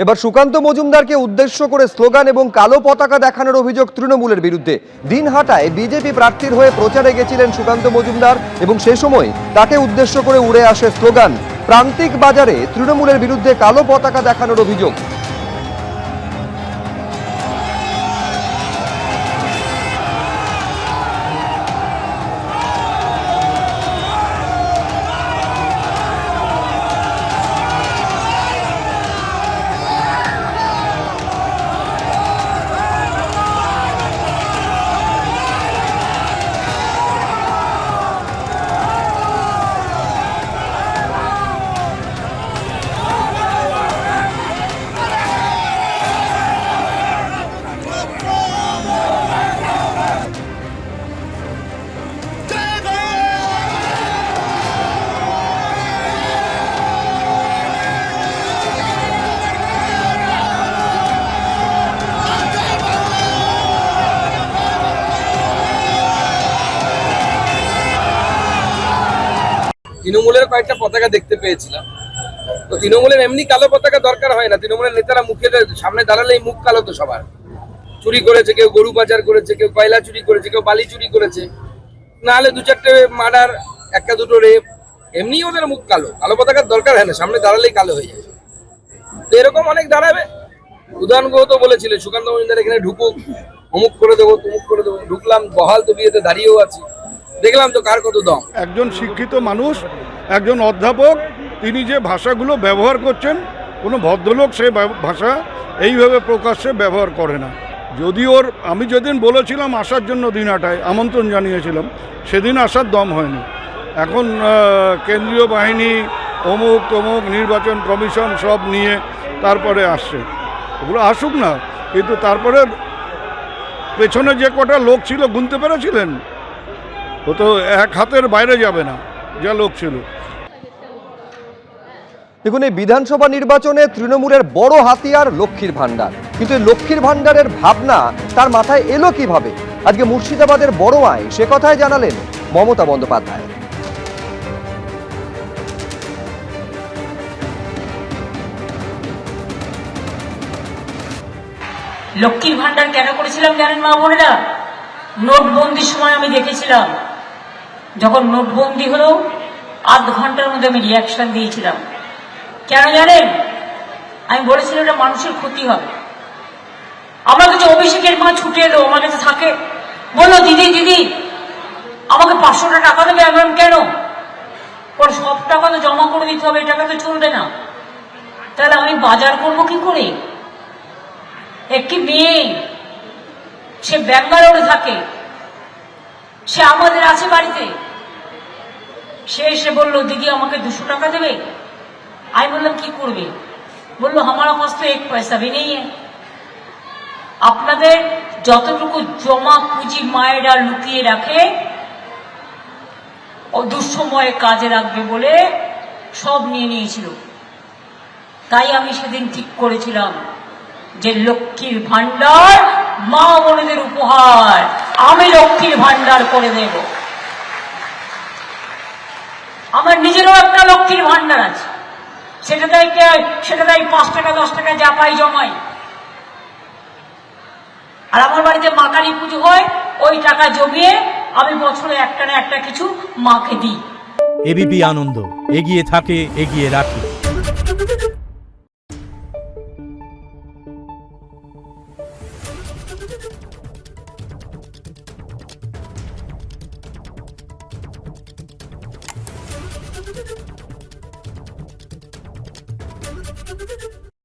এবার সুকান্ত মজুমদারকে উদ্দেশ্য করে স্লোগান এবং কালো পতাকা দেখানোর অভিযোগ তৃণমূলের বিরুদ্ধে। দিনহাটায় বিজেপি প্রার্থীর হয়ে প্রচারে গেছিলেন সুকান্ত মজুমদার এবং সে সময় তাকে উদ্দেশ্য করে উড়ে আসে স্লোগান। প্রান্তিক বাজারে তৃণমূলের বিরুদ্ধে কালো পতাকা দেখানোর অভিযোগ। তৃণমূলের কয়েকটা পতাকা দেখতে পেয়েছিলাম। তো তৃণমূলের এমনি কালো পতাকা দরকার হয় না। তৃণমূলের নেতারা মুখে সামনে দাঁড়ালেই মুখ কালো তো সবার। চুরি করেছে, কেউ গরু পাচার করেছে, কেউ কয়লা চুরি করেছে, কেউ বালি চুরি করেছে, নাহলে দু চারটে মার্ডার, একটা দুটো রেপ, এমনি ওদের মুখ কালো। কালো পতাকার দরকার হয় না, সামনে দাঁড়ালেই কালো হয়ে যায়। তো এরকম অনেক দাঁড়াবে। উদাহরণ তো বলেছিল সুকান্ত মজুমদার এখানে ঢুকুক, অমুক করে দেবো, তমুক করে দেবো। ঢুকলাম, বহাল তো বিয়েতে দাঁড়িয়েও আছি, দেখলাম তো কার কত দম। একজন শিক্ষিত মানুষ, একজন অধ্যাপক, তিনি যে ভাষাগুলো ব্যবহার করছেন, কোনো ভদ্রলোক সে ভাষা এইভাবে প্রকাশ্যে ব্যবহার করে না। যদি ওর, আমি যেদিন বলেছিলাম আসার জন্য দিনহাটায় আমন্ত্রণ জানিয়েছিলাম, সেদিন আসার দম হয়নি। এখন কেন্দ্রীয় বাহিনী, অমুক তমুক, নির্বাচন কমিশন সব নিয়ে তারপরে আসছে। ওগুলো আসুক না, কিন্তু তারপরে পেছনে যে কটা লোক ছিল গুনতে পেরেছিলেন? ও তো এক হাতের বাইরে যাবে না যা লোক ছিল। দেখুন, এই বিধানসভা নির্বাচনে তৃণমূলের বড় হাতিয়ার লক্ষ্মীর ভান্ডার, কিন্তু এই লক্ষ্মীর ভান্ডারের ভাবনা তার মাথায় এলো কিভাবে? আজকে মুর্শিদাবাদের বড়োয়ায় সে কথাই জানালেন মমতা বন্দ্যোপাধ্যায়। লক্ষ্মীর ভান্ডার কেন করেছিলাম জানেন মা বোনেরা? নোটবন্দির সময় আমি দেখেছিলাম, যখন নোটবন্দি হলো আধ ঘন্টার মধ্যে আমি রিয়াকশন দিয়েছিলাম। কেন জানেন? আমি বলেছিলাম এটা মানুষের ক্ষতি হবে। আমার কাছে অভিষেকের মা ছুটে এলো, আমার কাছে থাকে, বললো দিদি দিদি আমাকে 500টা টাকা দেবে। আমি কেন? পরে সব টাকা তো জমা করে দিতে হবে, এই টাকা তো চলবে না। তাহলে আমি বাজার করবো কি করে? একটি মেয়ে, সে ব্যাঙ্গালোরে থাকে, সে আমাদের আছে বাড়িতে, সে এসে বললো দিদি আমাকে 200 টাকা দেবে। আমি বললাম কি করবে? বললো हमारा पास तो 1 पैसा भी नहीं है। আপনাদের যতটুকু জমা পুঁজি মায়েরা লুকিয়ে রাখে ও দুঃসময়ে কাজে রাখবে বলে সব নিয়ে নিয়েছিল। তাই আমি সেদিন ঠিক করেছিলাম যে লক্ষ্মীর ভান্ডার মা বোনেদের উপহার, আমি লক্ষ্মীর ভান্ডার করে দেব। আমার নিজেরও একটা লক্ষ্মীর ভান্ডার আছে, সেটা দেয় 5 টাকা 10 টাকা যা পাই জমাই। আর আমার বাড়িতে মা কালী পুজো হয়, ওই টাকা জমিয়ে আমি বছরে একটা না একটা কিছু মাকে দিই। এবিপি আনন্দ এগিয়ে থাকে, এগিয়ে রাখে।